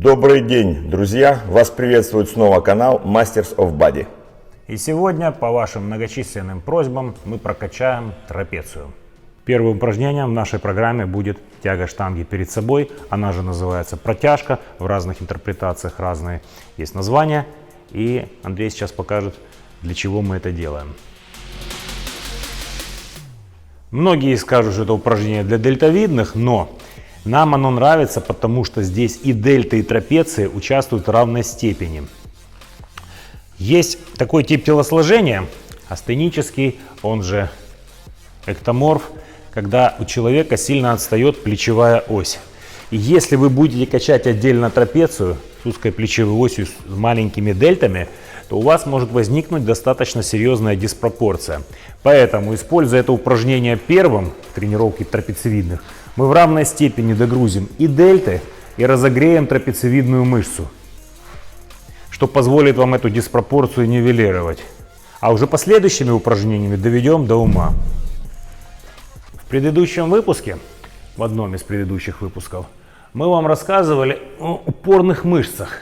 Добрый день, друзья! Вас приветствует снова канал Masters of Body. И сегодня, по вашим многочисленным просьбам, мы прокачаем трапецию. Первым упражнением в нашей программе будет тяга штанги перед собой. Она же называется протяжка. В разных интерпретациях разные есть названия. И Андрей сейчас покажет, для чего мы это делаем. Многие скажут, что это упражнение для дельтовидных, но нам оно нравится, потому что здесь и дельта, и трапеция участвуют в равной степени. Есть такой тип телосложения, астенический, он же эктоморф, когда у человека сильно отстает плечевая ось. И если вы будете качать отдельно трапецию с узкой плечевой осью, с маленькими дельтами, то у вас может возникнуть достаточно серьезная диспропорция. Поэтому, используя это упражнение первым в тренировке трапециевидных, мы в равной степени догрузим и дельты, и разогреем трапециевидную мышцу, что позволит вам эту диспропорцию нивелировать. А уже последующими упражнениями доведем до ума. В предыдущем выпуске, в одном из предыдущих выпусков, мы вам рассказывали о упорных мышцах,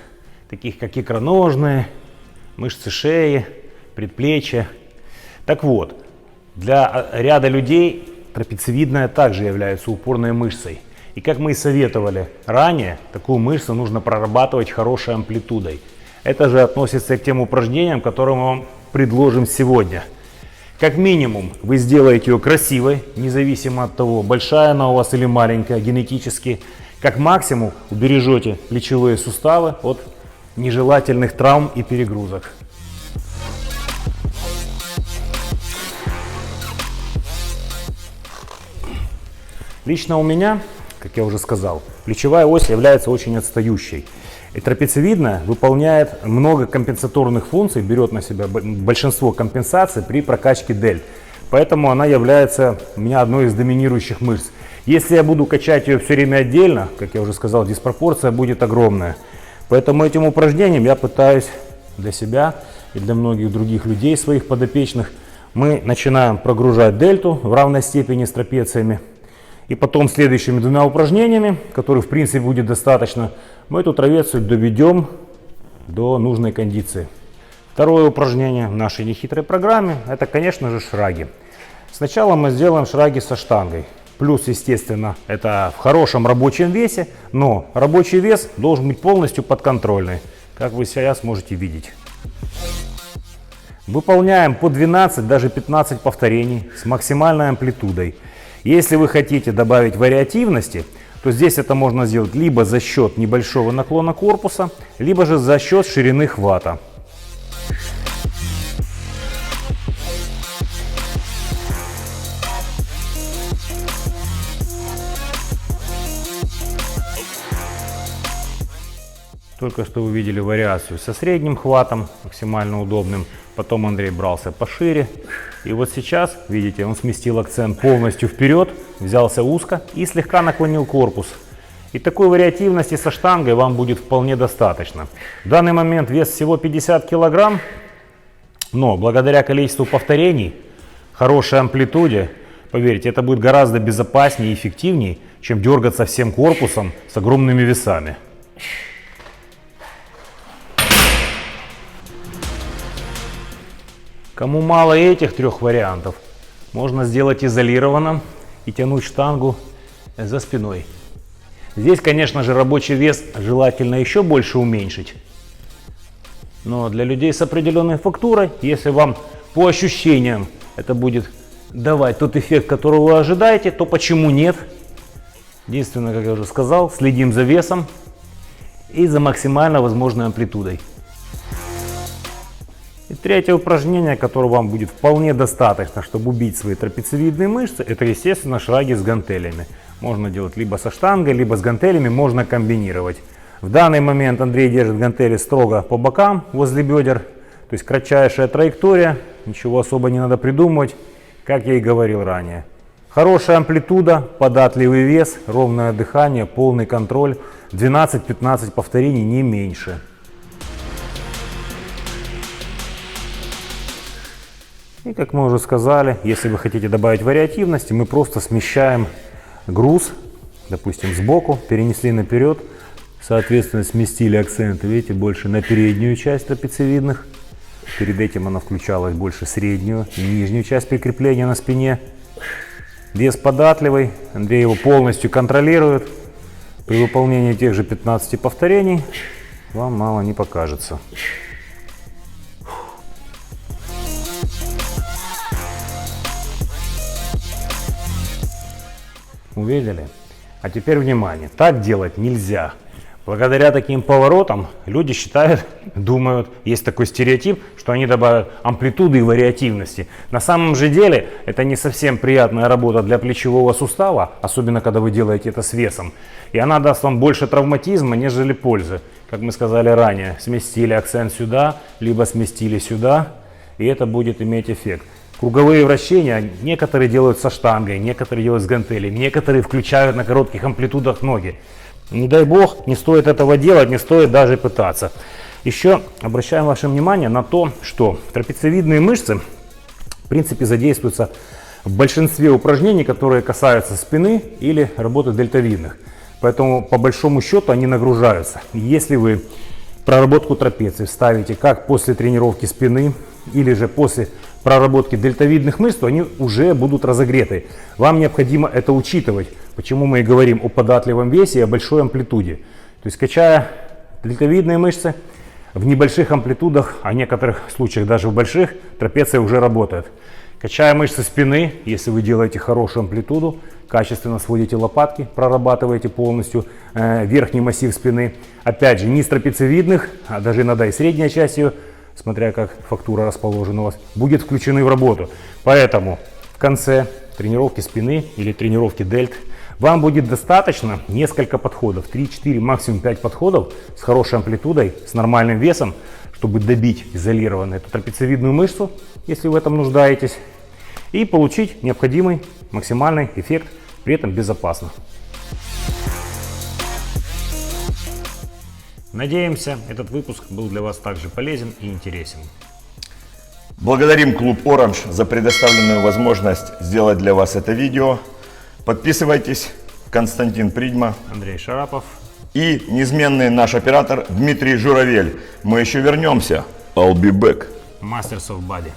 таких как икроножные, мышцы шеи, предплечья. Так вот, для ряда людей трапециевидная также является упорной мышцей. И как мы и советовали ранее, такую мышцу нужно прорабатывать хорошей амплитудой. Это же относится к тем упражнениям, которые мы вам предложим сегодня. Как минимум вы сделаете ее красивой, независимо от того, большая она у вас или маленькая генетически. Как максимум убережете плечевые суставы от нежелательных травм и перегрузок. Лично у меня, как я уже сказал, плечевая ось является очень отстающей. И трапециевидная выполняет много компенсаторных функций, берет на себя большинство компенсаций при прокачке дельт. Поэтому она является у меня одной из доминирующих мышц. Если я буду качать ее все время отдельно, как я уже сказал, диспропорция будет огромная. Поэтому этим упражнением я пытаюсь для себя и для многих других людей, своих подопечных, мы начинаем прогружать дельту в равной степени с трапециями. И потом следующими двумя упражнениями, которые в принципе будет достаточно, мы эту трапецию доведем до нужной кондиции. Второе упражнение в нашей нехитрой программе — это, конечно же, шраги. Сначала мы сделаем шраги со штангой. Плюс, естественно, это в хорошем рабочем весе, но рабочий вес должен быть полностью подконтрольный, как вы сейчас сможете видеть. Выполняем по 12, даже 15 повторений с максимальной амплитудой. Если вы хотите добавить вариативности, то здесь это можно сделать либо за счет небольшого наклона корпуса, либо же за счет ширины хвата. Только что вы видели вариацию со средним хватом, максимально удобным. Потом Андрей брался пошире. И вот сейчас, видите, он сместил акцент полностью вперед, взялся узко и слегка наклонил корпус. И такой вариативности со штангой вам будет вполне достаточно. В данный момент вес всего 50 кг, но благодаря количеству повторений, хорошей амплитуде, поверьте, это будет гораздо безопаснее и эффективнее, чем дергаться всем корпусом с огромными весами. Кому мало этих трех вариантов, можно сделать изолированно и тянуть штангу за спиной. Здесь, конечно же, рабочий вес желательно еще больше уменьшить. Но для людей с определенной фактурой, если вам по ощущениям это будет давать тот эффект, которого вы ожидаете, то почему нет? Единственное, как я уже сказал, следим за весом и за максимально возможной амплитудой. И третье упражнение, которое вам будет вполне достаточно, чтобы убить свои трапециевидные мышцы, это, естественно, шраги с гантелями. Можно делать либо со штангой, либо с гантелями, можно комбинировать. В данный момент Андрей держит гантели строго по бокам, возле бедер. То есть кратчайшая траектория, ничего особо не надо придумывать, как я и говорил ранее. Хорошая амплитуда, податливый вес, ровное дыхание, полный контроль, 12-15 повторений, не меньше. И как мы уже сказали, если вы хотите добавить вариативности, мы просто смещаем груз, допустим, сбоку, перенесли наперед, Соответственно, сместили акценты, видите, больше на переднюю часть трапециевидных. Перед этим она включалась больше среднюю и нижнюю часть прикрепления на спине. Вес податливый, Андрей его полностью контролирует. При выполнении тех же 15 повторений вам мало не покажется. Увидели? А теперь внимание, так делать нельзя. Благодаря таким поворотам люди считают, думают, есть такой стереотип, что они добавят амплитуды и вариативности. На самом же деле это не совсем приятная работа для плечевого сустава, особенно когда вы делаете это с весом. И она даст вам больше травматизма, нежели пользы. Как мы сказали ранее, сместили акцент сюда, либо сместили сюда, и это будет иметь эффект. Круговые вращения некоторые делают со штангой, некоторые делают с гантелями, некоторые включают на коротких амплитудах ноги. Не дай бог, не стоит этого делать, не стоит даже пытаться. Еще обращаем ваше внимание на то, что трапециевидные мышцы в принципе задействуются в большинстве упражнений, которые касаются спины или работы дельтовидных. Поэтому по большому счету они нагружаются. Если вы проработку трапеции ставите как после тренировки спины или же после проработки дельтовидных мышц, то они уже будут разогреты. Вам необходимо это учитывать. Почему мы и говорим о податливом весе и о большой амплитуде. То есть качая дельтовидные мышцы в небольших амплитудах, а в некоторых случаях даже в больших, трапеция уже работает. Качая мышцы спины, если вы делаете хорошую амплитуду, качественно сводите лопатки, прорабатываете полностью верхний массив спины. Опять же, не с трапециевидных, а даже иногда и средняя часть ее, смотря как фактура расположена у вас, будет включены в работу. Поэтому в конце тренировки спины или тренировки дельт вам будет достаточно несколько подходов, 3-4, максимум 5 подходов с хорошей амплитудой, с нормальным весом, чтобы добить изолированно эту трапециевидную мышцу, если в этом нуждаетесь, и получить необходимый максимальный эффект, при этом безопасно. Надеемся, этот выпуск был для вас также полезен и интересен. Благодарим клуб Orange за предоставленную возможность сделать для вас это видео. Подписывайтесь. Константин Придьма, Андрей Шарапов и неизменный наш оператор Дмитрий Журавель. Мы еще вернемся. I'll be back. Masters of Body.